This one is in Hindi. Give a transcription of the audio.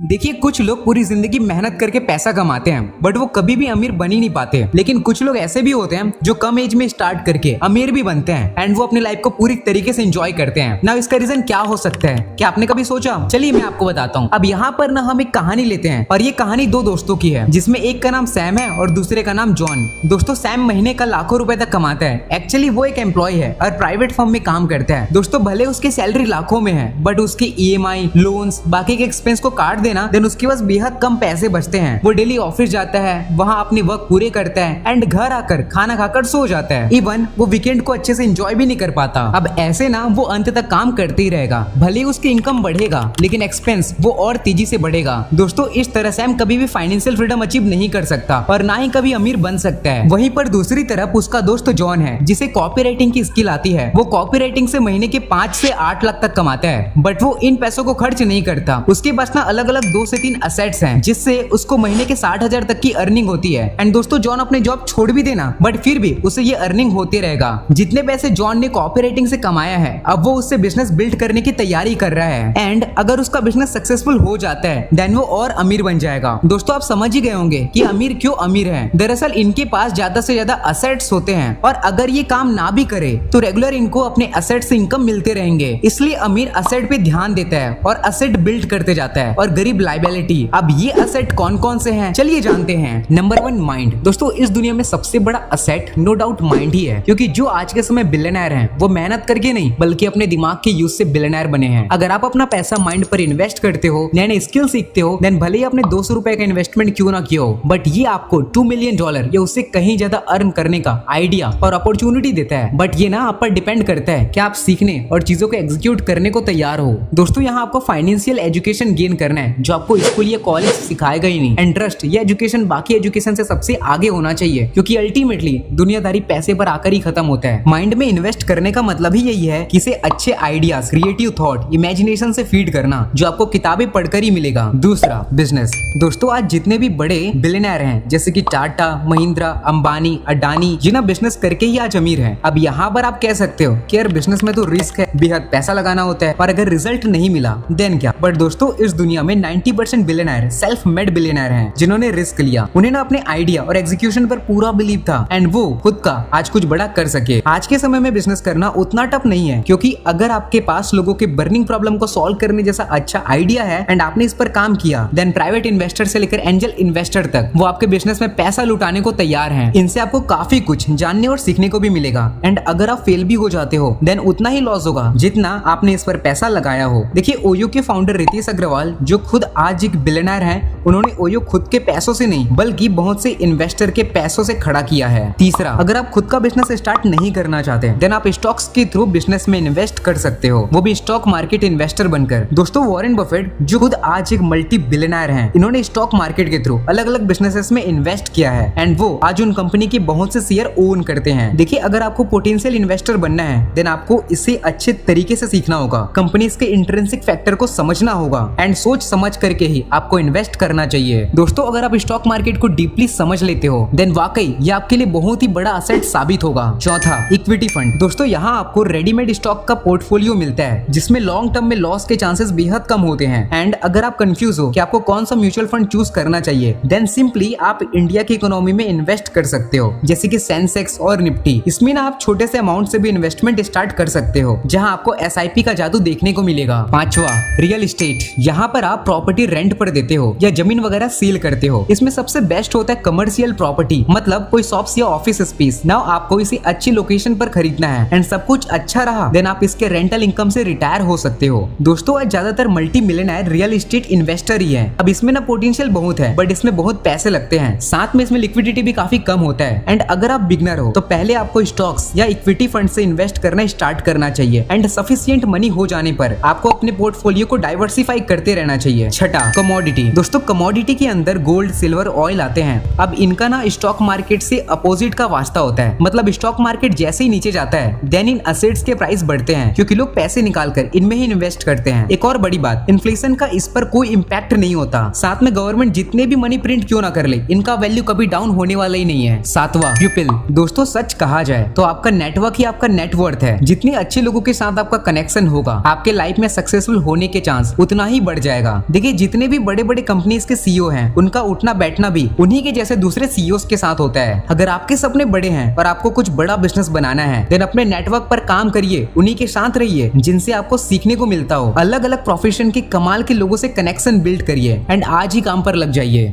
देखिए, कुछ लोग पूरी जिंदगी मेहनत करके पैसा कमाते हैं बट वो कभी भी अमीर बन ही नहीं पाते। लेकिन कुछ लोग ऐसे भी होते हैं जो कम एज में स्टार्ट करके अमीर भी बनते हैं एंड वो अपनी लाइफ को पूरी तरीके से एंजॉय करते हैं ना। इसका रीजन क्या हो सकता है, क्या आपने कभी सोचा? चलिए मैं आपको बताता हूँ। अब यहाँ पर ना हम एक कहानी लेते हैं और ये कहानी दो दोस्तों की है जिसमें एक का नाम सैम है और दूसरे का नाम जॉन। दोस्तों, सैम महीने का लाखों रुपए तक कमाता है। एक्चुअली वो एक एम्प्लॉय है और प्राइवेट फर्म में काम करता है। दोस्तों, भले उसकी सैलरी लाखों में है बट उसकी EMI, लोन्स, बाकी के एक्सपेंस को काट देना देन उसके पास बेहद कम पैसे बचते हैं। वो डेली ऑफिस जाता है, वहाँ अपनी वर्क पूरे करता है एंड घर आकर खाना खाकर सो जाता है। इवन वो वीकेंड को अच्छे से एंजॉय भी नहीं कर पाता। अब ऐसे ना वो अंत तक काम करते ही रहेगा। भले ही उसकी इनकम बढ़ेगा लेकिन एक्सपेंस वो और तेजी से बढ़ेगा। दोस्तों, इस तरह सैम कभी भी फाइनेंशियल फ्रीडम अचीव नहीं कर सकता और ना ही कभी अमीर बन सकता है। वहीं पर दूसरी तरफ उसका दोस्त जॉन है जिसे कॉपी राइटिंग की स्किल आती है। वो कॉपी राइटिंग से महीने के 5 से 8 लाख तक कमाता है बट वो इन पैसों को खर्च नहीं करता। उसके पास ना अलग अलग 2 से 3 असेट्स हैं जिससे उसको महीने के 60,000 तक की अर्निंग होती है। एंड दोस्तों, जॉन अपने जॉब छोड़ भी देना बट फिर भी उसे ये अर्निंग होते रहेगा। जितने पैसे जॉन ने कॉपी राइटिंग से कमाया है अब वो उससे बिजनेस बिल्ड करने की तैयारी कर रहा है एंड अगर उसका बिजनेस सक्सेसफुल हो जाता है देन वो और अमीर बन जाएगा। दोस्तों, आप समझ ही गए होंगे कि अमीर क्यों अमीर है। दरअसल इनके पास ज्यादा से ज्यादा असेट्स होते हैं और अगर ये काम ना भी करे तो रेगुलर इनको अपने असेट से इनकम मिलते रहेंगे। इसलिए अमीर असेट पे ध्यान देता है और असेट बिल्ड करते जाता है और गरीब लायबिलिटी। अब ये असेट कौन कौन से हैं चलिए जानते हैं। Number 1, mind. दोस्तों, इस दुनिया में सबसे बड़ा असेट नो डाउट माइंड ही है क्योंकि जो आज के समय बिलियनर हैं वो मेहनत करके नहीं बल्कि अपने दिमाग के यूज से बिलियनर बने हैं। अगर आप अपना पैसा माइंड पर इन्वेस्ट करते हो, नए नए स्किल सीखते हो देन भले ही आपने 200 रुपए का इन्वेस्टमेंट क्यों ना किया हो बट ये आपको $2 मिलियन या उससे कहीं ज्यादा अर्न करने का आइडिया और अपॉर्चुनिटी देता है। बट ये ना आप पर डिपेंड करता है कि आप सीखने और चीजों को एग्जीक्यूट करने को तैयार हो। दोस्तों, यहाँ आपको फाइनेंशियल एजुकेशन गेन करना है जो आपको स्कूल या कॉलेज सिखाएगा ही नहीं। एंड ट्रस्ट, ये एजुकेशन बाकी एजुकेशन से सबसे आगे होना चाहिए क्योंकि अल्टीमेटली दुनियादारी पैसे पर आकर ही खत्म होता है। माइंड में इन्वेस्ट करने का मतलब ही यही है कि इसे अच्छे आइडियाज, क्रिएटिव थॉट, इमेजिनेशन से फीड करना जो आपको किताबें पढ़कर ही मिलेगा। दूसरा, बिजनेस। दोस्तों, आज जितने भी बड़े बिलियनर हैं जैसे कि टाटा, महिंद्रा, अंबानी, अडानी, ये ना बिजनेस करके ही आज अमीर हैं। अब यहाँ पर आप कह सकते हो कि यार बिजनेस में तो रिस्क है, बेहद पैसा लगाना होता है और अगर रिजल्ट नहीं मिला देन क्या। बट दोस्तों, इस दुनिया में 90% बिलियनर सेल्फ मेड बिलियनर हैं जिन्होंने रिस्क लिया। उन्हें ना अपने आइडिया और एग्जीक्यूशन पर पूरा बिलीव था एंड वो खुद का आज कुछ बड़ा कर सके। आज के समय में बिजनेस करना उतना टफ नहीं है क्योंकि अगर आपके पास लोगों के बर्निंग प्रॉब्लम को सॉल्व करने जैसा अच्छा आइडिया है एंड आपने इस पर काम किया देन प्राइवेट इन्वेस्टर से लेकर एंजल इन्वेस्टर तक वो आपके बिजनेस में पैसा लुटाने को तैयार हैं। इनसे आपको काफी कुछ जानने और सीखने को भी मिलेगा एंड अगर आप फेल भी हो जाते हो देन उतना ही लॉस होगा जितना आपने इस पर पैसा लगाया हो। देखिए, ओयो के फाउंडर रितेश अग्रवाल जो खुद आज एक बिलियनर हैं, उन्होंने ओयो खुद के पैसों से नहीं बल्कि बहुत से इन्वेस्टर के पैसों से खड़ा किया है। तीसरा, अगर आप खुद का बिजनेस स्टार्ट नहीं करना चाहते देन आप स्टॉक्स के थ्रू बिजनेस में इन्वेस्ट कर सकते हो, वो भी स्टॉक मार्केट इन्वेस्टर बनकर। दोस्तों, वॉरेन बफेट जो खुद आज एक मल्टी बिलियनर हैं, इन्होंने स्टॉक मार्केट के थ्रू अलग अलग बिजनेसेस में इन्वेस्ट किया है एंड वो आज उन कंपनी के बहुत से शेयर ओन करते हैं। देखिए, अगर आपको पोटेंशियल इन्वेस्टर बनना है देन आपको इसे अच्छे तरीके से सीखना होगा, कंपनीज के इंट्रिंसिक फैक्टर को समझना होगा एंड सोच समझ करके ही आपको इन्वेस्ट करना चाहिए। दोस्तों, अगर आप स्टॉक मार्केट को डीपली समझ लेते हो देन वाकई ये आपके लिए बहुत ही बड़ा असेट साबित होगा। चौथा, इक्विटी फंड। दोस्तों, यहाँ आपको रेडीमेड स्टॉक का पोर्टफोलियो मिलता है जिसमें लॉन्ग टर्म में लॉस के चांसेस बेहद कम होते हैं एंड अगर आप कंफ्यूज हो कि आपको कौन सा म्यूचुअल फंड चूज करना चाहिए देन सिंपली आप इंडिया की इकोनॉमी में इन्वेस्ट कर सकते हो जैसे कि सेंसेक्स और निफ्टी। इसमें ना आप छोटे से अमाउंट से भी इन्वेस्टमेंट स्टार्ट कर सकते हो जहाँ आपको SIP का जादू देखने को मिलेगा। पांचवा, रियल एस्टेट। यहाँ पर आप प्रॉपर्टी रेंट पर देते हो या जमीन वगैरह सेल करते हो। इसमें सबसे बेस्ट होता है कमर्शियल प्रॉपर्टी, मतलब कोई शॉप्स या ऑफिस स्पेस। नाउ आपको इसे अच्छी लोकेशन पर खरीदना है एंड सब कुछ अच्छा रहा देन आप इसके रेंटल इनकम से रिटायर हो सकते हो। दोस्तों, आज ज्यादातर multi millionaire real estate investor ही है। अब इसमें ना पोटेंशियल बहुत है बट इसमें बहुत पैसे लगते हैं, साथ में इसमें लिक्विडिटी भी काफी कम होता है एंड अगर आप बिगनर हो तो पहले आपको स्टॉक्स या इक्विटी फंड से इन्वेस्ट करना स्टार्ट करना चाहिए एंड सफिशिएंट मनी हो जाने पर आपको अपने पोर्टफोलियो को डाइवर्सिफाई करते रहना चाहिए। छठा, कमोडिटी। दोस्तों, कमोडिटी के अंदर गोल्ड, सिल्वर, ऑयल आते हैं। अब इनका ना स्टॉक मार्केट से अपोजिट का वास्ता होता है। मतलब स्टॉक मार्केट जैसे ही नीचे जाता है देन इन असेट्स के प्राइस बढ़ते हैं, क्योंकि लोग पैसे निकालकर इनमें ही इन्वेस्ट करते हैं। एक और बड़ी बात, इन्फ्लेशन का इस पर कोई इम्पैक्ट नहीं होता। साथ में गवर्नमेंट जितने भी मनी प्रिंट क्यों ना कर ले, इनका वैल्यू कभी डाउन होने वाला ही नहीं है। सातवां, प्यूपिल। दोस्तों सच कहा जाए तो आपका नेटवर्क ही आपका नेटवर्थ है। जितने अच्छे लोगों के साथ आपका कनेक्शन होगा, आपके लाइफ में सक्सेसफुल होने के चांस उतना ही बढ़ जाएगा। देखिए जितने भी बड़े बड़े कंपनीज के सीईओ हैं, उनका उठना बैठना भी उन्हीं के जैसे दूसरे सीईओ के साथ होता है। अगर आपके सपने बड़े हैं और आपको कुछ बड़ा बिजनेस बनाना है, देन अपने नेटवर्क पर काम करिए, उन्हीं के साथ रहिए जिनसे आपको सीखने को मिलता हो। अलग अलग प्रोफेशन के कमाल के लोगों से कनेक्शन बिल्ड करिए एंड आज ही काम पर लग जाइए।